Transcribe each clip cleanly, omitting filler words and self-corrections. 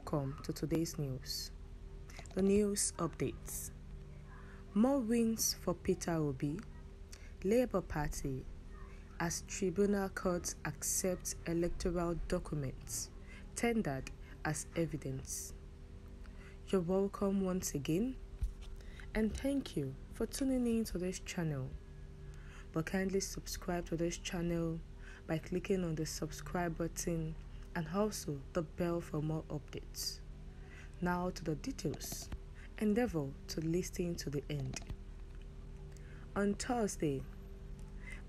Welcome to today's news. The news updates. More wins for Peter Obi. Labour Party as Tribunal Court accepts electoral documents tendered as evidence. You're welcome once again, and thank you for tuning in to this channel. But kindly subscribe to this channel by clicking on the subscribe button and also the bell for more updates. Now to the details. Endeavor to listen to the end. On Thursday,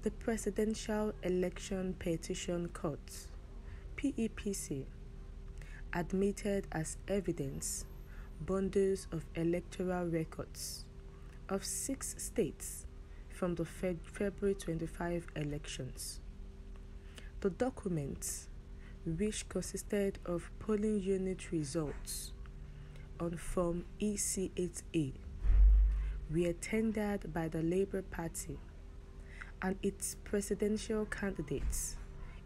the Presidential Election Petition Court, PEPC, admitted as evidence bundles of electoral records of 6 states from the February 25 elections. The documents, which consisted of polling unit results on Form EC8A, were tendered by the Labour Party and its presidential candidates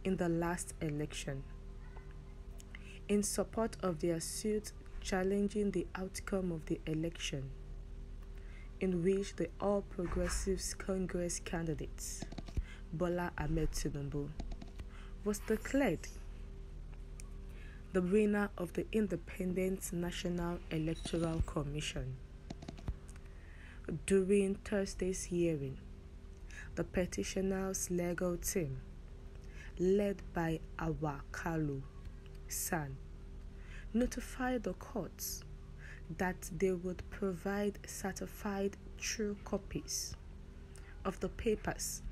in the last election in support of their suit challenging the outcome of the election, in which the All Progressives Congress candidate, Bola Ahmed Tinubus, was declared the winner of the Independent National Electoral Commission. During Thursday's hearing, the petitioner's legal team, led by Awakalu San, notified the courts that they would provide certified true copies of the papers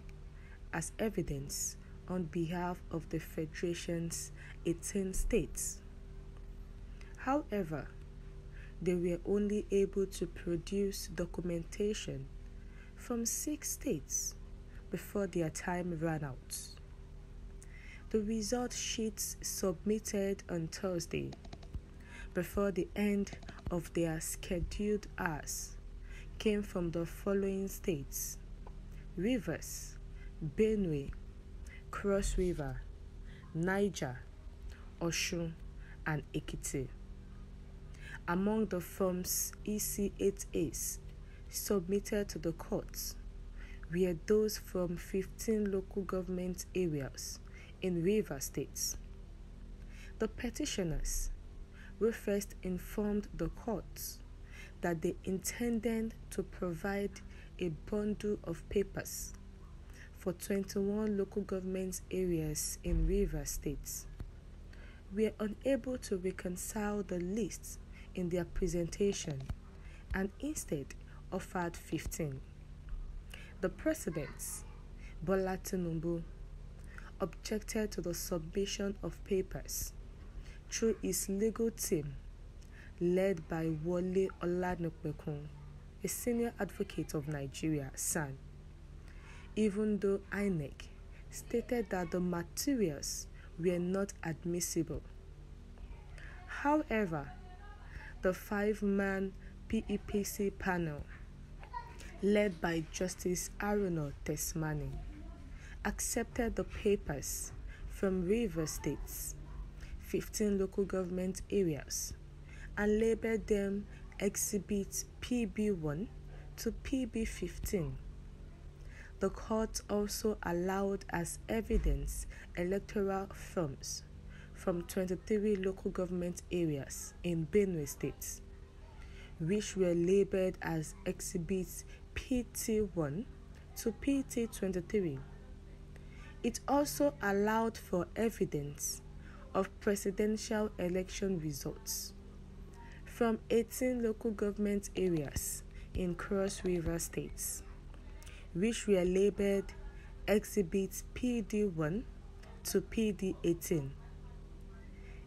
as evidence on behalf of the Federation's 18 states. However, they were only able to produce documentation from 6 states before their time ran out. The result sheets submitted on Thursday before the end of their scheduled hours came from the following states: Rivers, Benue, Cross River, Niger, Osun, and Ekiti. Among the forms EC8As submitted to the courts were those from 15 local government areas in River States. The petitioners were first informed the courts that they intended to provide a bundle of papers for 21 local government areas in River States. We are unable to reconcile the lists in their presentation and instead offered 15. The President, Bola Tinubus, objected to the submission of papers through his legal team, led by Wole Olanipekun, a senior advocate of Nigeria, SAN, even though INEC stated that the materials were not admissible. However, the 5-man PEPC panel, led by Justice Aruna Tesmani, accepted the papers from River States, 15 local government areas, and labeled them Exhibits PB1 to PB15. The court also allowed as evidence electoral forms from 23 local government areas in Benue State, which were labeled as Exhibits PT1 to PT23. It also allowed for evidence of presidential election results from 18 local government areas in Cross River States, which were labeled Exhibits PD1 to PD18.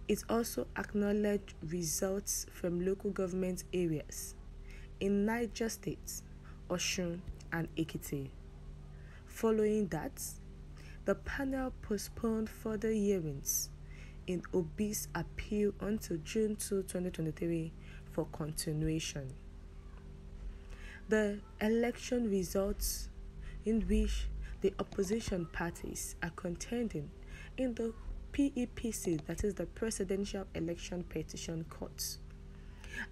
It also acknowledged results from local government areas in Niger State, Osun, and Ekiti. Following that, the panel postponed further hearings in Obi's appeal until June 2, 2023 for continuation. The election results, in which the opposition parties are contending in the PEPC, that is the Presidential Election Petition Court.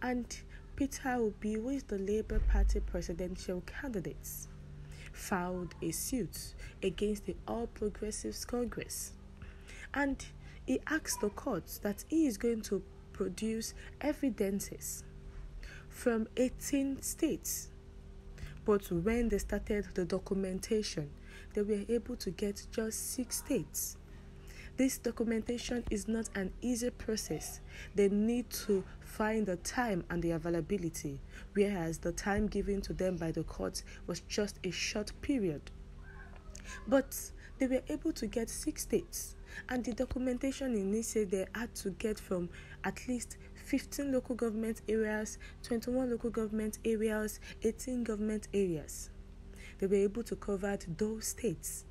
And Peter Obi, who is the Labour Party presidential candidate, filed a suit against the All Progressives Congress. And he asked the court that he is going to produce evidences from 18 states. But when they started the documentation, they were able to get just 6 states. This documentation is not an easy process. They need to find the time and the availability, whereas the time given to them by the court was just a short period. But they were able to get 6 states, and the documentation in it said they had to get from at least 15 local government areas, 21 local government areas, 18 government areas. They were able to cover those states.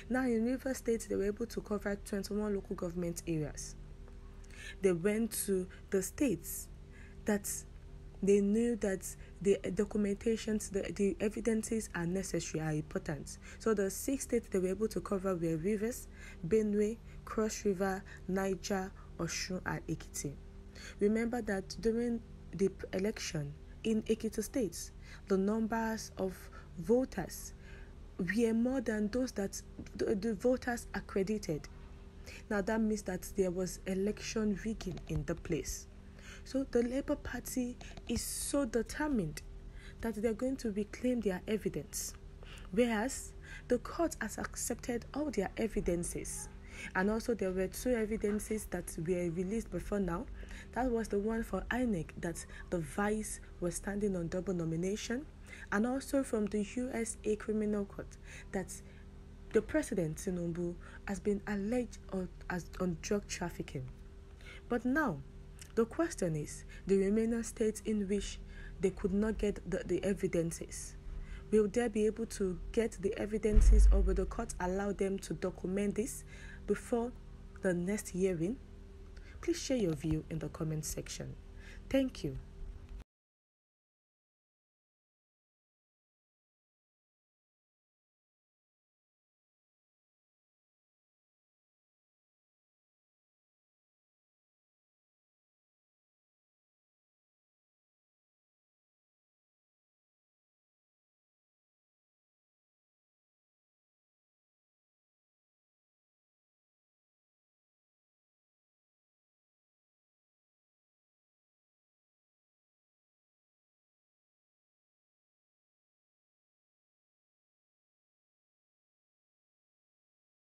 Now in Rivers State, they were able to cover 21 local government areas. They went to the states that they knew that the documentations, the evidences are necessary, are important. So the 6 states they were able to cover were Rivers, Benue, Cross River, Niger, Osun, and Ekiti. Remember that during the election in Ekiti State, the numbers of voters were more than those that the voters accredited. Now that means that there was election rigging in the place. So the Labour Party is so determined that they're going to reclaim their evidence, whereas the court has accepted all their evidences. And also there were 2 evidences that were released before now. That was the one for INEC, that the vice was standing on double nomination, and also from the USA Criminal Court that the President Tinubus has been alleged on drug trafficking. But now, the question is, the remaining states in which they could not get the evidences, will they be able to get the evidences, or will the court allow them to document this before the next hearing? Please share your view in the comment section. Thank you.